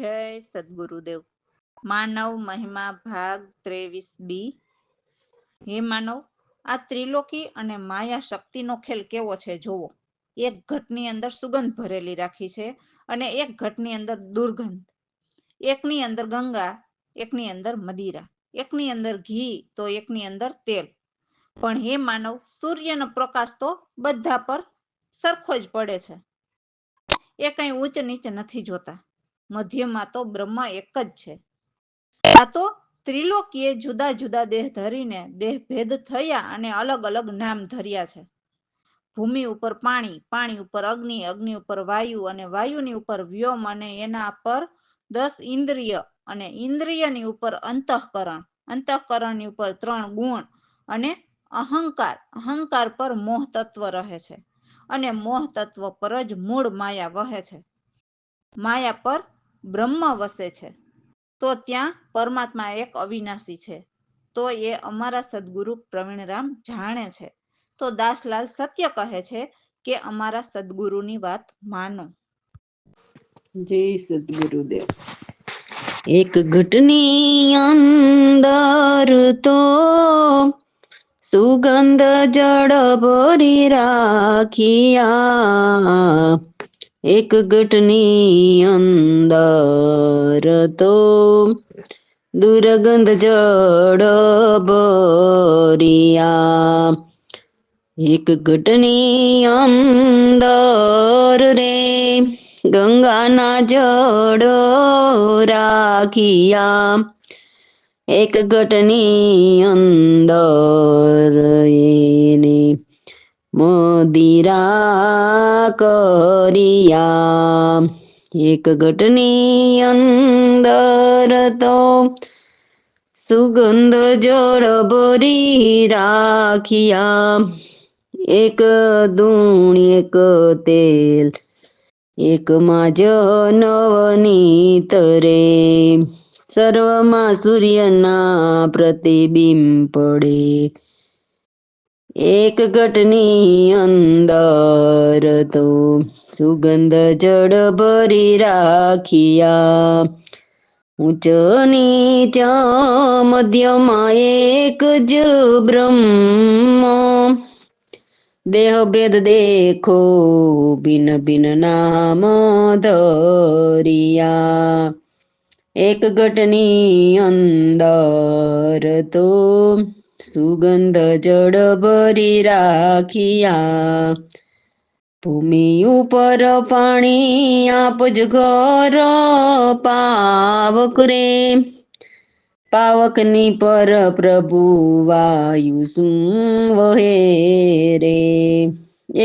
જય સદગુરુદેવ। માનવ મહિમા ભાગ 23B। હે માનવ, આ ત્રિલોકી અને માયા શક્તિનો ખેલ કેવો છે જોવો। એક ઘટની અંદર સુગંધ ભરેલી રાખી છે અને એક ઘટની અંદર દુર્ગંધ। એકની અંદર ગંગા, એકની અંદર મદિરા, એકની અંદર ઘી તો એકની અંદર તેલ। પણ હે માનવ, સૂર્યનો પ્રકાશ તો બધા પર સરખો જ પડે છે। એ કઈ ઊંચ નીચ નથી જોતા। મધ્યમાં તો બ્રહ્મ એક જ છે। આ તો ત્રિલોકીએ જુદા જુદા દેહ ધરીને દેહ ભેદ થયા અને અલગ અલગ નામ ધર્યા છે। ભૂમિ ઉપર પાણી, પાણી ઉપર અગ્નિ, અગ્નિ ઉપર વાયુ અને વાયુની ઉપર વ્યોમ અને એના પર 10 ઇન્દ્રિય અને ઇન્દ્રિયની ઉપર અંતઃકરણ, અંતઃકરણની ઉપર 3 ગુણ અને અહંકાર, અહંકાર પર મોહ તત્વ રહે છે અને મોહ તત્વ પર જ મૂળ માયા વહે છે। માયા પર બ્રહ્મ વસે છે તો ત્યાં પરમાત્મા એક અવિનાશી છે। તો એ અમારા સદગુરુ પ્રવીણરામ જાણે છે। તો દાસલાલ સત્ય કહે છે કે અમારા સદગુરુની વાત માનો। જય સદગુરુદેવ। એક ઘટની અંદર તો સુગંધ જળ ભરી રાખ્યા। એક ઘટની અંદર તો દુર્ગંધ જળ ભર્યા। એક ઘટની અંદર રે ગંગાના જળ રાખ્યા। એક ઘટની અંદર એને મદિરા કર્યા। એક ઘટની અંદર તો સુગંધ જળ ભરી રાખ્યા। એક દૂણી એક તેલ, એકમાં જ નવનીત રે। સર્વમાં સૂર્યના પ્રતિબિંબ પડે। એક ઘટની અંદર તો સુગંધ જળ ભરી રાખ્યા। ઊંચ નીચ મધ્યમાં એક જ બ્રહ્મ। દેહ ભેદ દેખો ભિન્ન ભિન્ન નામ ધર્યા। એક ઘટની અંદર તો સુગંધ જળ ભરી રાખ્યા। ભૂમિ ઉપર પાણી આપજ ઘર પાવક રે। પાવકની પર પ્રભુ વાયુ શું વહે રે।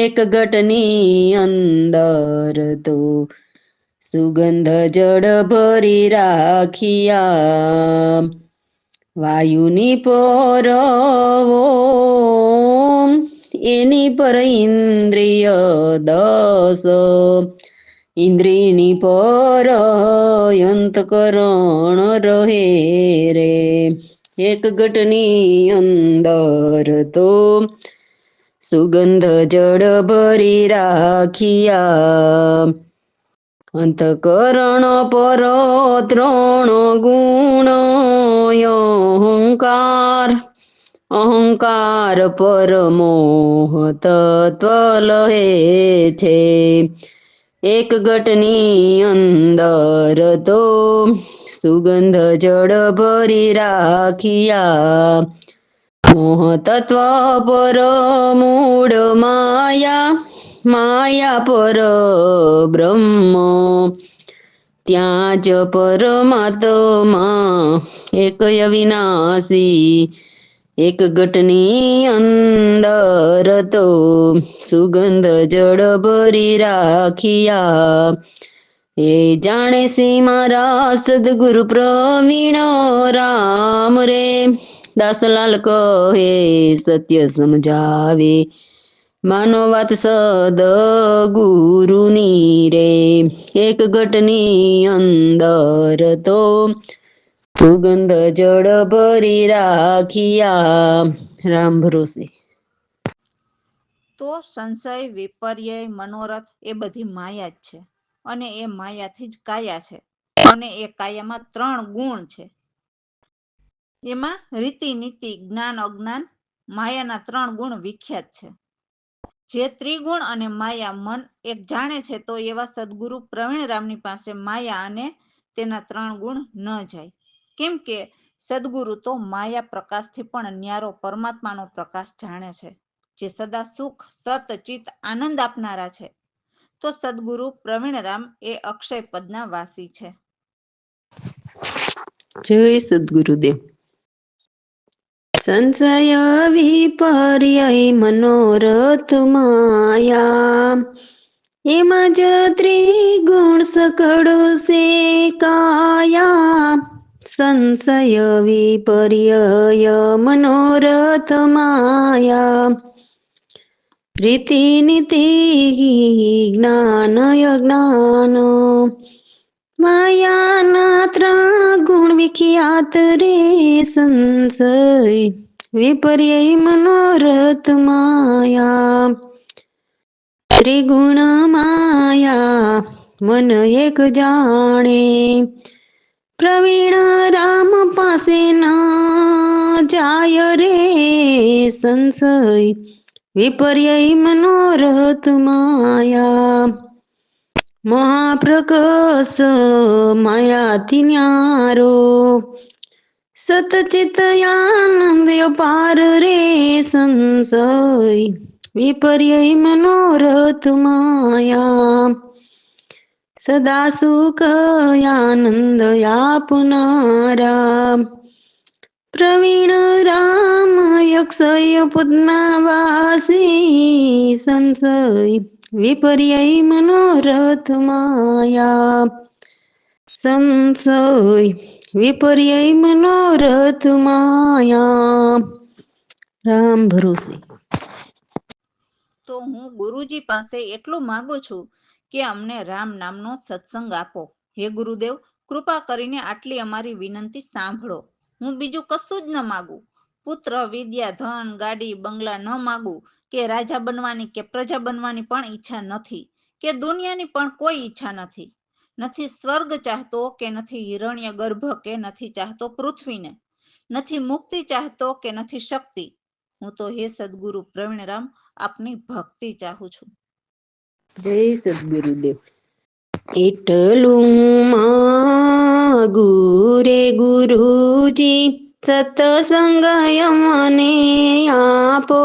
એક ઘટની અંદર તો સુગંધ જળ ભરી રાખ્યા। વાયુની પર ઓમ, એની પર ઇન્દ્રિય 10, ઇન્દ્રિયની પર અંતકરણ રહે રે। એક ઘટની અંદર તો સુગંધ જળ ભરી રાખ્યા। અંતકરણ પર 3 ગુણ અહંકાર, અહંકાર પર મોહ તત્વ લહે છે। એક ઘટની અંદર તો સુગંધ જળ ભરી રાખ્યા। મોહ તત્વ પર મૂળ માયા, માયા પર બ્રહ્મ, ત્યાં જ પરમાત્મા એક અવિનાશી। એક ઘટની અંદર તો સુગંધ જળ ભરી રાખ્યા। એ જાણે સી મારા સદગુરુ પ્રવીણ રામ રે। દાસલાલ કહે સત્ય સમજાવે, માનો વાત સદગુરુની રે। એક ઘટની અંદર તો સુગંધ જળ ભરી રાખ્યા। રામ ભરોસે। તો સંશય, વિપર્ય, મનોરથ એ બધી માયા જ છે અને એ માયાથી જ કાયા છે। અને એ કાયામાં 3 ગુણ છે. એમાં રીતિ નીતિ, જ્ઞાન અજ્ઞાન, માયાના 3 ગુણ વિખ્યાત છે. જે ત્રિગુણ અને માયા મન એક જાણે છે તો એવા સદગુરુ પ્રવીણરામની પાસે માયા અને તેના 3 ગુણ ન જાય. કેમ કે સદગુરુ તો માયા પ્રકાશથી પણ ન્યારો પરમાત્માનો પ્રકાશ જાણે છે, જે સદા સુખ, સત, ચિત્ત, આનંદ આપનારા છે. તો સદગુરુ પ્રવીણરામ એ અક્ષય પદના વાસી છે. જય સદગુરુદેવ. સંશય વિપર્ય મનોરથ માયા, એમાં જ ત્રિગુણ સકળ સે કાયા. સંશય વિપર્ય મનોરથ માયા, રીતિ નીતિ જ્ઞાન અજ્ઞાન, માયાના 3 ગુણ વિખ્યાત રે. સંશય વિપર્ય મનોરથ માયા, ત્રિગુણ માયા મન એક જાણે. પ્રવીણ રામ પાસે ન જાય રે. સંશય વિપર્ય મનોરથ માયા, મહાપ્રકાશ માયાથી ન્યારો, સતચિત આનંદ અપાર રે. સંશય વિપર્ય મનોરથ માયા, સદા સુખ આનંદ આપનારા. પ્રવીણ રામ અક્ષય પદના વાસી. સંશય વિપર્ય મનોરથ માયા, સંશય વિપર્ય મનોરથ માયા. રામ ભરોસે. તો હું ગુરુજી પાસે એટલું માગું છું કે અમને રામ નામનો સત્સંગ આપો. હે ગુરુદેવ, કૃપા કરીને આટલી અમારી વિનંતી સાંભળો. હું બીજું કશું જ ન માગું. પુત્ર, વિદ્યા, ધન, ગાડી, બંગલા ન માગું, કે રાજા બનવાની કે પ્રજા બનવાની પણ ઈચ્છા નથી, કે દુનિયાની પણ કોઈ ઈચ્છા નથી. નથી સ્વર્ગ ચાહતો, કે નથી હિરણ્ય ગર્ભ, કે નથી ચાહતો પૃથ્વીને, નથી મુક્તિ ચાહતો, કે નથી શક્તિ. હું તો હે સદગુરુ પ્રવીણરામ આપની ભક્તિ ચાહું છું. જય સદગુરુદેવ. એટલું માગુ રે ગુરુજી, સત્સંગ મને આપો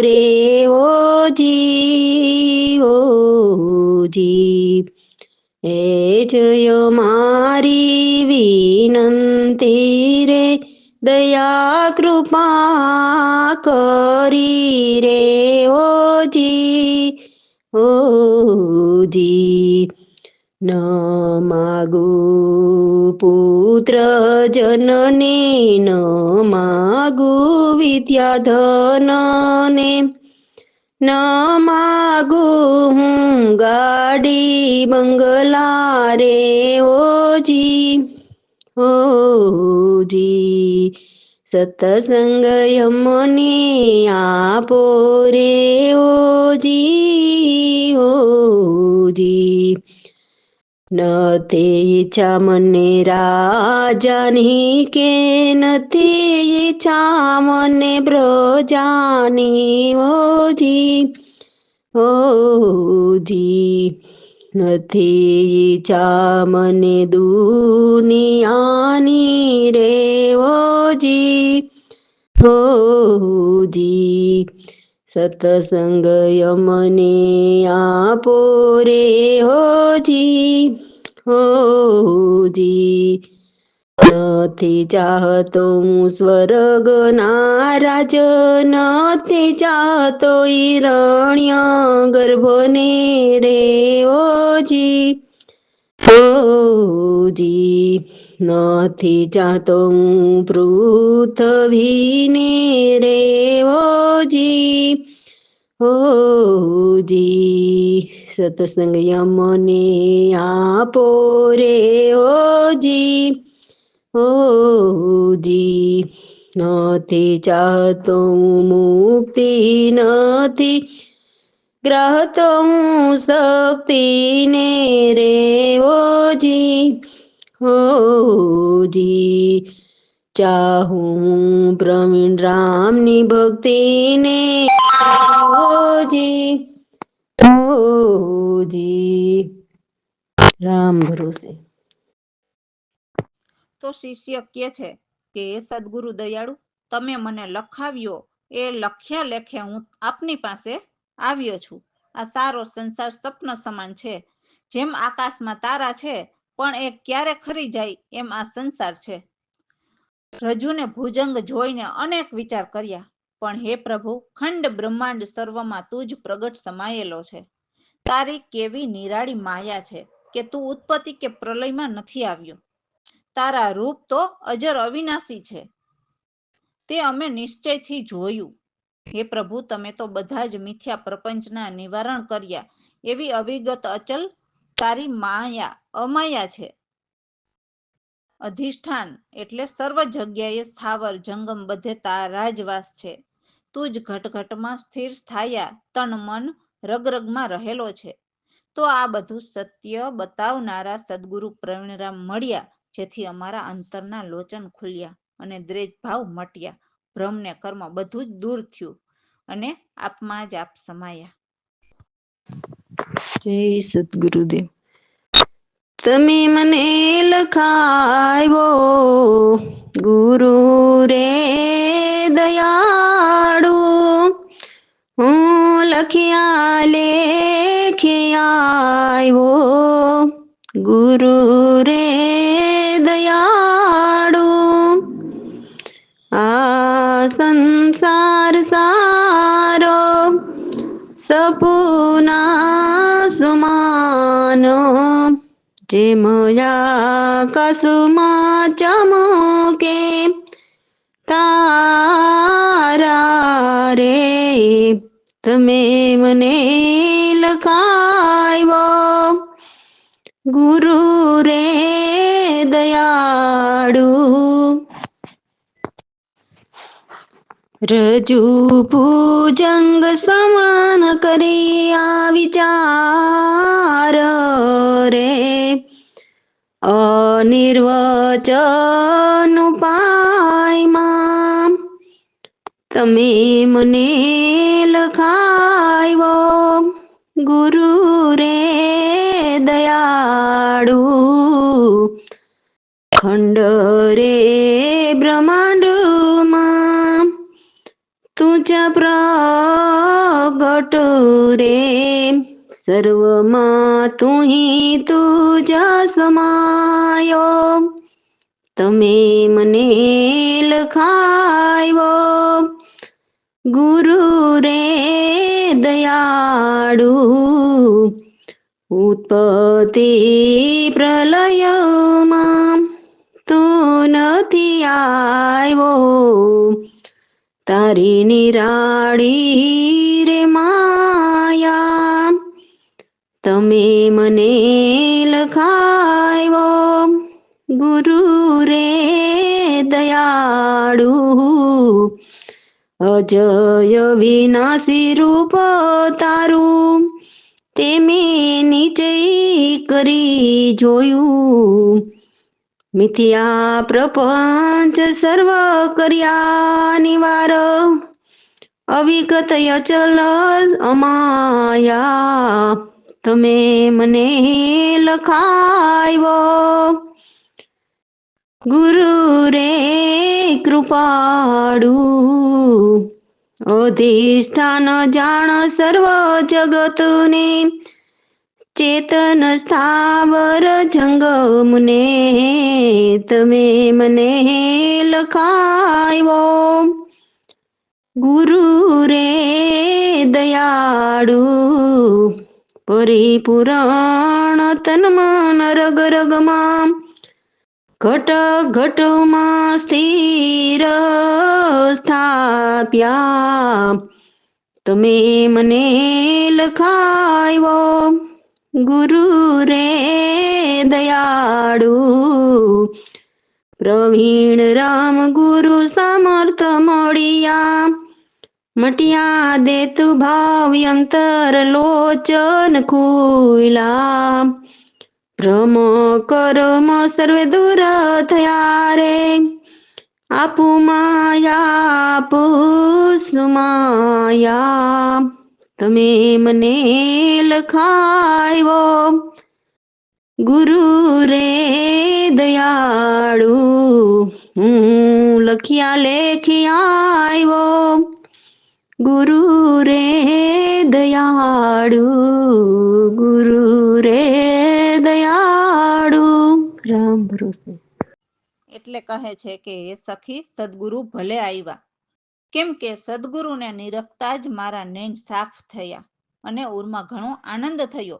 રે ઓજી. ઓજી એ જય મારી વિનંતી રે, દયા કૃપા કરી રે ઓજી. ઓજી ન માગુ પુત્ર જનને, ન માગુ વિદ્યા ધનને, ન માગુ હું ગાડી બંગલા રે ઓજી. ઓજી સત્સંગ મને આપો રે ઓજી. ઓજી નથી ઈચ્છા મને રાજાની, કે નથી ઈચ્છા મને પ્રજાની ઓજી. ઓજી નથી ઈચ્છા મને દુનિયાની રે ઓજી. ઓજી સત્સંગ મને આપો રે ઓજી. ઓજી નથી ચાહતો હું સ્વર્ગના રાજ, નથી ચાહતો હિરણ્ય ગર્ભને રે ઓજી. ઓજી નથી ચાહતો હું પૃથ્વીને રે ઓજી. ઓજી સત્સંગ મને આપો રે ઓજી. ઓજી નથી ચાહતો હું મુક્તિ, નથી ગ્રહતો હું શક્તિને રે ઓજી. हो जी। ચાહું પ્રવીણ રામની ભક્તિને ઓજી ઓજી રામ ભરોસે. તો શિષ્ય કહે છે કે હે સદગુરુ દયાળુ, તમે મને લખાવ્યો એ લખ્યા લેખે હું આપની પાસે આવ્યો છું. આ સારો સંસાર સ્વપ્ન સમાન છે. જેમ આકાશમાં તારા છે પણ એ ક્યારે ખરી જાય એમ આ સંસાર છે. રજુને ભુજંગ જોઈને અનેક વિચાર કર્યા, પણ હે પ્રભુ, ખંડ બ્રહ્માંડ સર્વમાં તું જ પ્રગટ સમાયેલો છે. તારી કેવી નિરાળી માયા છે કે તું ઉત્પત્તિ કે પ્રલયમાં નથી આવ્યો. તારા રૂપ તો અજર અવિનાશી છે, તે અમે નિશ્ચયથી જોયું. હે પ્રભુ, તમે તો બધા જ મિથ્યા પ્રપંચના નિવારણ કર્યા. એવી અવિગત અચલ તારી માયા અમાયા છે. અધિષ્ઠાન એટલે સર્વ જગ્યાએ સ્થાવર જંગમ બધે તારા જ વાસ છે. તું જ ઘટઘટમાં સ્થિર સ્થાયા તન મન રગરગમાં રહેલો છે. તો આ બધું સત્ય બતાવનારા સદગુરુ પ્રવીણરામ મળ્યા, જેથી અમારા અંતરના લોચન ખુલ્યા અને દ્વેષભાવ મટ્યા, ભ્રમ ને કર્મ બધું જ દૂર થયું અને આપમાં જ આપ સમાયા. જય સદગુરુદેવ. તમે મને લખાવ્યો ગુરુ રે દયાળુ, હું લખ્યા લેખે આવ્યો ગુરુ રે દયાળુ. આ સંસાર સારો સપના સમાનો, જેમ આકાશમાં ચમકે તારા રે. તમે મને લખાવ્યો ગુરુ રે દયાળુ. રજુ ભુજંગ સમાન કરી આ વિચાર રે, અનિર્વચન ઉપાયમાં તમે મને લખાવ્યો ગુરુ રે દયાળુ. ખંડ રે બ્રહ્માંડમાં તુજા પ્રગટ રે, સર્વમાં તુહી તુજા સમાયો. તમે મને લખાવ્યો ગુરુ રે દયાળુ. ઉત્પત્તિ પ્રલયમાં તું નથી આવ્યો, તારી નિરાળી રે માયા. તમે મને લખાવ્યો ગુરુ રે દયાળુ. અજય વિનાશી રૂપ તારું તે મેં નીચે કરી જોયું, મિથ્યા પ્રપંચ સર્વ કર્યા નિવાર, અવિગત અચલ અમાયા. તમે મને લખાવ્યો ગુરુ રે કૃપાળુ. અધિષ્ઠાન જાણ સર્વ જગતને, ચેતન સ્થાવર જંગમને તમે મને લખાવ્યો ગુરુ રે દયાળુ. પરિપૂરણ તન મન રગ રગમાં ઘટ ઘટમાં સ્થિર સ્થાપ્યા, તમે મને લખાવ્યો ગુરુ રે દયાળુ. પ્રવીણ રામ ગુરુ સમર્થ મળ્યા, મટિયા દેતુ ભાવ અંતર લોચન ખુલા, ભ્રમ કર્મ સર્વે દૂર થયા રે, આપુ માયા પુષ્માયા, તમે મને લખાવ્યો, ગુરુ રે દયાળુ, હું લખ્યા લેખ્યા આવ્યો, ગુરુ રે દયાળુ, ગુરુ રે દયાળુ. રામ ભરોસે. એટલે કહે છે કે હે સખી, સદગુરુ ભલે આવ્યા, કેમ કે સદગુરુને નિરખતા જ મારા નૈન સાફ થયા અને ઉરમાં ઘણો આનંદ થયો.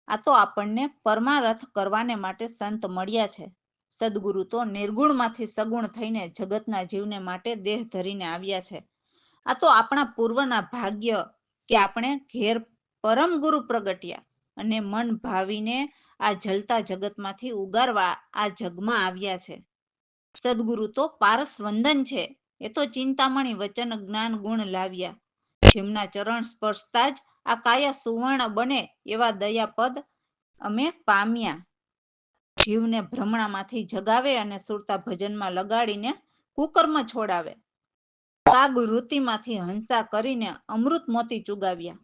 આ તો આપણને પરમારથ કરવાને માટે સંત મળ્યા છે. સદગુરુ તો નિર્ગુણમાંથી સગુણ થઈને જગતના જીવને માટે દેહ ધરીને આવ્યા છે. આ તો આપણા પૂર્વના ભાગ્ય કે આપણે ઘેર પરમ ગુરુ પ્રગટ્યા અને મન ભાવીને આ જલતા જગતમાંથી ઉગારવા આ જગમાં આવ્યા છે. સદગુરુ તો પારસ વંદન છે. એ તો ચિંતામણી વચન જ્ઞાન ગુણ લાવ્યા, જેમના ચરણ સ્પર્શતા જ આ કાયા સુવર્ણ બને એવા દયાપદ અમે પામ્યા. જીવને ભ્રમણામાંથી જગાવે અને સુરતા ભજનમાં લગાડીને કુકર્મ છોડાવે. કાગ વૃત્તિમાંથી હંસા કરીને અમૃત મોતી ચુગાવ્યા.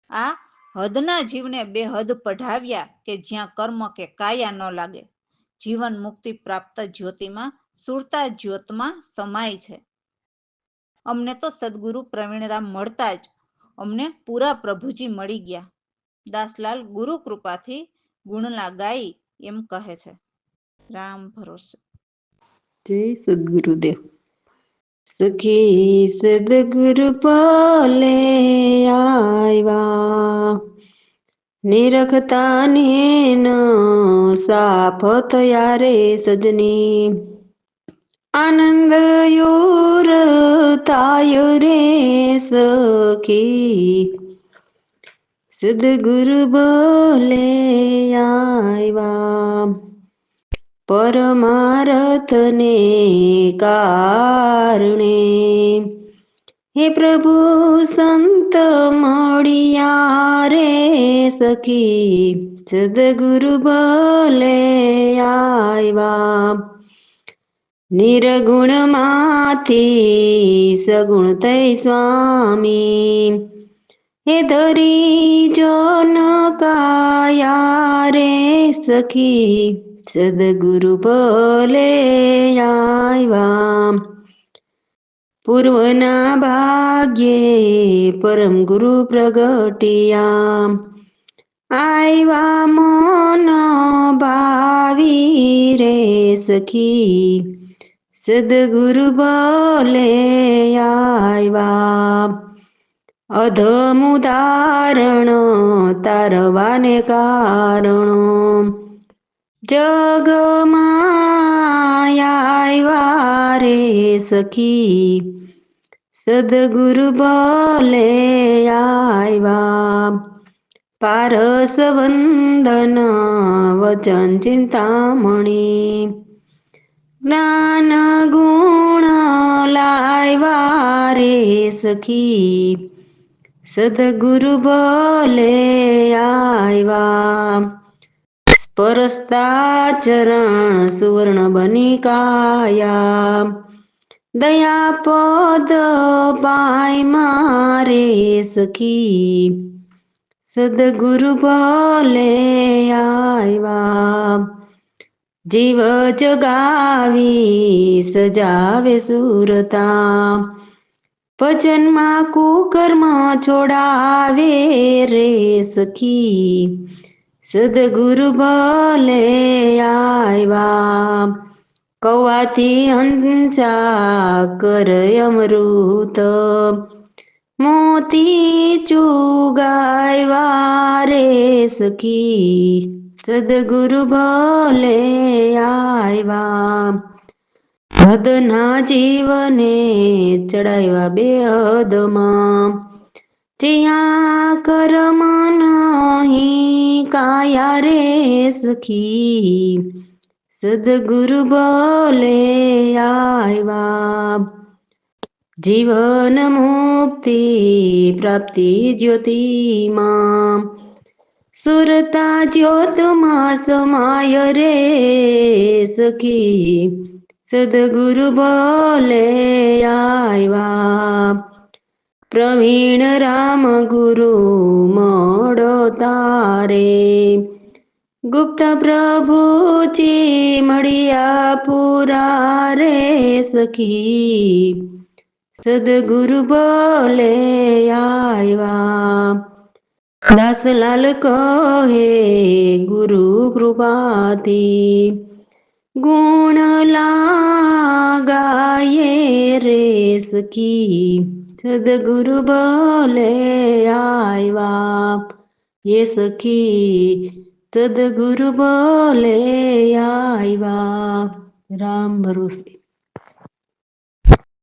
આ હદના જીવને બેહદ પઢાવ્યા કે જ્યાં કર્મ કે કાયા ન લાગે. જીવન મુક્તિ પ્રાપ્ત જ્યોતિમાં સુરતા જ્યોતમાં સમાય છે. અમને તો સદગુરુ પ્રવીણરામ મળતા જ અમને પૂરા પ્રભુજી મળી ગયા. દાસલાલ ગુરુ કૃપાથી ગુણલા ગાઈ એમ કહે છે. રામ ભરોસે. જય સદગુરુદેવ. સખી સદગુરુ બોલે આવ્યા, નિરખતા નેન સાફ થયા રે સજની, આનંદ યોર તાયો રે સખી, સદગુરુ બોલે આવ્યા, પરમારથને કારણે, હે પ્રભુ સંત મળ્યા રે સખી, સદગુરુ બોલે આવ્યા, નિર્ગુણમાંથી સગુણ થઈ સ્વામી, હે ધરી જોન કાયા રે સખી, સદગુરુ બોલે આવ્યા, પૂર્વના ભાગ્યે પરમ ગુરુ પ્રગટિયા, આવ્યા મન ભાવી રે સખી, સદગુરુ બોલે આવ્યા, અધમુદાહરણ તારવાને કારણો, જગમાં આવ્યા રે સખી, સદગુરુ બોલે આવ્યા, પારસ વંદન વચન ચિંતામણી, જ્ઞાન ગુણ લાવ્યા રે સખી, સદગુરુ બોલે આવ્યા, સ્પર્શતા ચરણ સુવર્ણ બની કાયા, દયાપદ પાય મારે સખી, સદગુરુ બોલે આવ્યા, જીવ જગાવી સજાવે સુરતા, ભજનમાં કુકર્મ છોડાવે રે સખી, સદગુરુ બોલે આવ્યા, કવાથી હંસા કરય અમૃત, મોતી ચુગાવ્યા રે સખી, સદગુરુ બોલે આવ્યા, હદના જીવને ચડાવ્યા બેહદમાં, જ્યાં કર્મ નહીં કાયા રે સખી, સદગુરુ બોલે આવ્યા, જીવન મુક્તિ પ્રાપ્તિ જ્યોતિમાં, સુરતા જ્યોતમાં સમાય રે સખી સદગુરુ બોલે આવ્યા પ્રવીણ રામ ગુરુ મોડો તારે ગુપ્ત પ્રભુજી મળ્યા પુરા રે સખી સદગુરુ બોલે આવ્યા દાસલાલ કહે ગુરુ કૃપાથી ગુણ લાગાયે રે સખી સદગુરુ બોલે આવ્યા ये सखी सदगुरु बोले आयवा राम भरोसे।